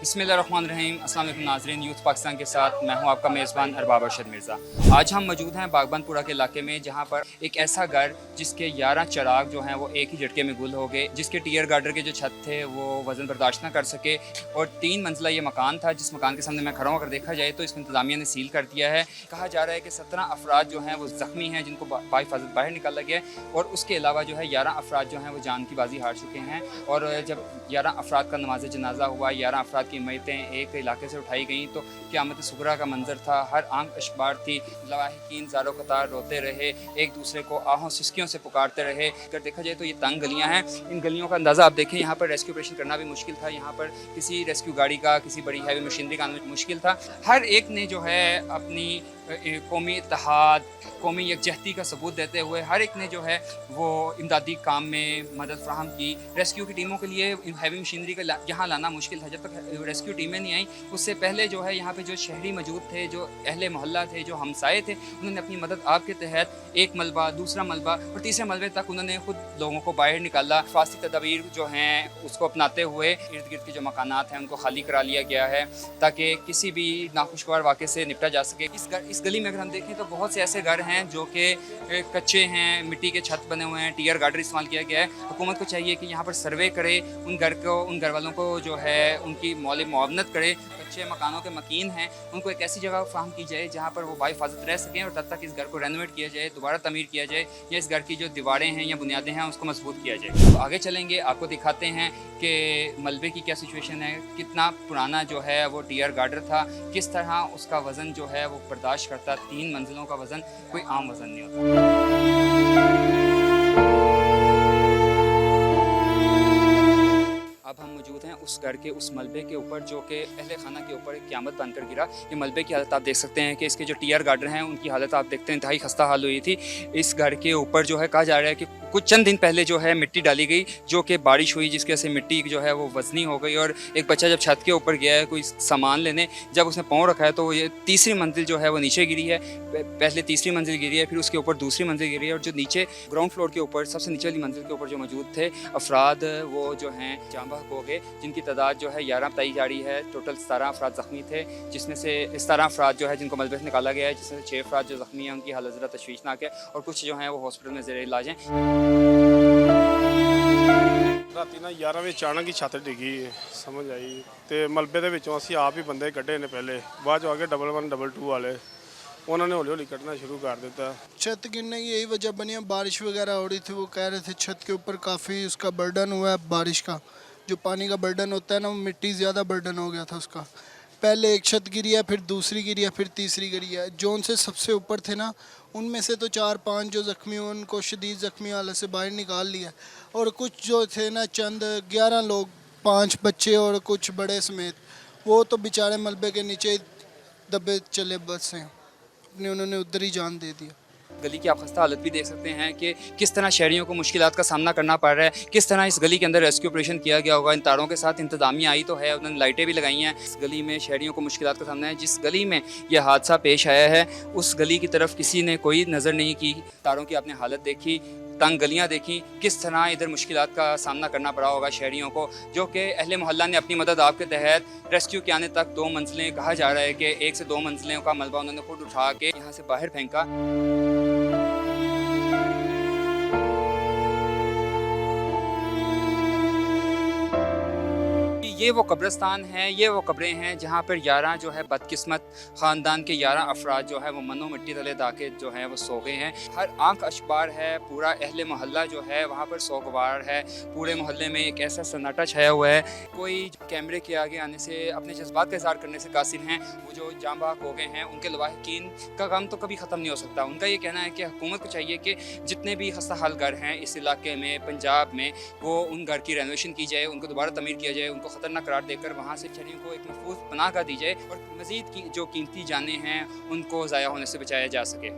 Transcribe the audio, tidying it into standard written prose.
बिस्मिल्लाहिर्रहमानिर्रहीम। अस्सलाम वालेकुम नाज़रीन, यूथ पाकिस्तान के साथ मैं हूं आपका मेज़बान अरबाब अरशद मिर्ज़ा। आज हम मौजूद हैं बागबानपुरा के इलाके में, जहां पर एक ऐसा घर जिसके 11 चिराग जो हैं वो एक ही झटके में गुल हो गए, जिसके टियर गार्डर के जो छत थे वो वज़न बर्दाश्त ना कर सके और 3 मंजिला ये मकान था, जिस मकान के सामने मैं खड़ा हूँ। अगर देखा जाए तो इसको इंतज़ामिया ने सील कर दिया है। कहा जा रहा है कि 17 अफराद जो हैं वो ज़ख्मी हैं, जिनको बाहिफाजत बाहर निकाला गया है, और उसके अलावा जो है 11 अफराद जो हैं वो जान की बाजी हार चुके हैं। और जब 11 अफराद का नमाज जनाजा हुआ, 11 अफराद की मैयतें एक इलाके से उठाई गई तो क़यामत सुगरा का मंजर था। हर आंख अशबार थी, लवाहिकीन ज़ारो कतार रोते रहे, एक दूसरे को आहों सिसकियों से पुकारते रहे। अगर देखा जाए तो ये तंग गलियां हैं, इन गलियों का अंदाज़ा आप देखें। यहाँ पर रेस्क्यू ऑपरेशन करना भी मुश्किल था, यहाँ पर किसी रेस्क्यू गाड़ी का, किसी बड़ी हैवी मशीनरी का आना मुश्किल था। हर एक ने जो है अपनी कौमी इत्तेहाद, कौमी यकजहती का सबूत देते हुए हर एक ने जो है वो इमदादी काम में मदद फ्राहम की। रेस्क्यू की टीमों के लिए हैवी मशीनरी का यहाँ लाना मुश्किल था। जब तक रेस्क्यू टीमें नहीं आई, उससे पहले जो है यहाँ पे जो शहरी मौजूद थे, जो अहले मोहल्ला थे, जो हमसाए थे, उन्होंने अपनी मदद आपके तहत एक मलबा, दूसरा मलबा और तीसरे मलबे तक उन्होंने खुद लोगों को बाहर निकाला। हिफाजती तदाबीर जो हैं उसको अपनाते हुए इर्द गिर्द के जो मकानात हैं उनको खाली करा लिया गया है, ताकि किसी भी नाखुशगवार वाक़े से निपटा जा सके। इस गली में अगर हम देखें तो बहुत से ऐसे घर हैं जो कि कच्चे हैं, मिट्टी के छत बने हुए हैं, टियर गार्डर इस्तेमाल किया गया है। हुकूमत को चाहिए कि यहाँ पर सर्वे करे, उन घर वालों को जो है उनकी मौली मुआवनत करे। कच्चे मकानों के मकीन हैं, उनको एक ऐसी जगह फाहम की जाए जहाँ पर वो बाहिफाजत रह सकें, और तब तक इस घर को रेनोवेट किया जाए, दोबारा तमीर किया जाए, या इस घर की जो दीवारें हैं या बुनियादें हैं उसको मजबूत किया जाए। तो आगे चलेंगे, आपको दिखाते हैं कि मलबे की क्या सिचुएशन है, कितना पुराना जो है वो टियर गार्डर था, किस तरह उसका वज़न जो है वो बर्दाश्त करता। 3 मंजिलों का वज़न कोई आम वज़न नहीं होता। अब हम मौजूद हैं उस घर के उस मलबे के ऊपर जो कि अहले खाना के ऊपर एक क़यामत बनकर गिरा। ये मलबे की हालत आप देख सकते हैं कि इसके जो टियर गार्डर हैं उनकी हालत आप देखते हैं इंतहाई खस्ता हाल हुई थी। इस घर के ऊपर जो है कहा जा रहा है कि कुछ चंद दिन पहले जो है मिट्टी डाली गई, जो कि बारिश हुई जिसकी वजह से मिट्टी जो है वो वज़नी हो गई, और एक बच्चा जब छत के ऊपर गया है कोई सामान लेने, जब उसने पाँव रखा है तो ये तीसरी मंजिल जो है वो नीचे गिरी है। पहले तीसरी मंजिल गिरी है, फिर उसके ऊपर दूसरी मंजिल गिरी है, और जो नीचे ग्राउंड फ्लोर के ऊपर सबसे नीचे वाली मंजिल के ऊपर जो मौजूद थे अफराद वो जो हैं जाँ बहक हो गए, जिनकी तादाद जो है 11 बताई जा रही है। टोटल 17 अफराद ज़ख्मी थे, जिसमें से 17 अफराद जो है जिनको मलबे से निकाला गया है, जिसमें से 6 अफराद जो ज़ख्मी हैं उनकी हालत ज़रा तशवीशनाक है, और कुछ जो हैं वो हॉस्पिटल में ज़ेर इलाज हैं। ਰਾਤੀ ਨਾ 11 ਵਜੇ ਅਚਾਨਕ ਹੀ ਛੱਤ ਡਿੱਗੀ, ਸਮਝ ਆਈ ਤੇ ਮਲਬੇ ਦੇ ਵਿੱਚੋਂ ਅਸੀਂ ਆਪ ਹੀ ਬੰਦੇ ਕੱਢੇ ਨੇ। ਪਹਿਲੇ ਬਾਅਦ ਚ ਆ ਕੇ 1122 ਵਾਲੇ, उन्होंने हौली हौली कटना शुरू कर देता। छत गिरने की यही वजह बनी है, बारिश वगैरह हो रही थी। वो कह रहे थे छत के ऊपर काफ़ी उसका बर्डन हुआ है, बारिश का जो पानी का बर्डन होता है ना, वो मिट्टी ज़्यादा बर्डन हो गया था उसका। पहले एक छत गिरी है, फिर दूसरी गिरी है, फिर तीसरी गिरी है। जो उनसे सबसे ऊपर थे ना, उनमें से तो 4-5 जो ज़ख्मी हुए उनको शदीद ज़ख्मी हालत से बाहर निकाल लिया, और कुछ जो थे ना चंद 11 लोग, 5 बच्चे और कुछ बड़े समेत, वो तो बेचारे मलबे के नीचे दबे चले बस हैं, अपने उन्होंने उधर ही जान दे दिया। गली की आप खस्ता हालत भी देख सकते हैं कि किस तरह शहरियों को मुश्किलात का सामना करना पड़ रहा है, किस तरह इस गली के अंदर रेस्क्यू ऑपरेशन किया गया होगा। इन तारों के साथ इंतजामिया आई तो है, उन्होंने लाइटें भी लगाई हैं। इस गली में शहरियों को मुश्किलात का सामना है। जिस गली में यह हादसा पेश आया है उस गली की तरफ किसी ने कोई नज़र नहीं की। तारों की आपने हालत देखी, तंग गलियाँ देखी, किस तरह इधर मुश्किलात का सामना करना पड़ा होगा शहरियों को, जो कि अहले मोहल्ला ने अपनी मदद आपके तहत रेस्क्यू के आने तक 2 मंजिलें, कहा जा रहा है कि 1 से 2 मंजिलों का मलबा उन्होंने खुद उठा के यहाँ से बाहर फेंका। ये वो कब्रिस्तान है, ये वो कब्रें हैं जहाँ पर 11 जो है बदकिस्मत ख़ानदान के 11 अफराद जो है वो मनो मिट्टी तले दाके जो है वो सो गए हैं। हर आंख अशबार है, पूरा अहले मोहल्ला जो है वहाँ पर सोगवार है। पूरे मोहल्ले में एक ऐसा सन्नाटा छाया हुआ है, कोई कैमरे के आगे आने से, अपने जज्बात का इज़हार करने से कासिर हैं। वो जो जाँ बहक हो गए हैं, उनके लवाहिकीन का काम तो कभी ख़त्म नहीं हो सकता। उनका ये कहना है कि हुकूमत को चाहिए कि जितने भी खस्ता हाल घर हैं इस इलाके में, पंजाब में, वो उन घर की रेनोवेशन की जाए, उनको दोबारा तमीर किया जाए, उनको ख़तरनाक करार देकर वहाँ से शहरियों को एक महफूज पनाह का दी जाए, और मज़ीद की जो कीमती जानें हैं उनको ज़ाया होने से बचाया जा सके।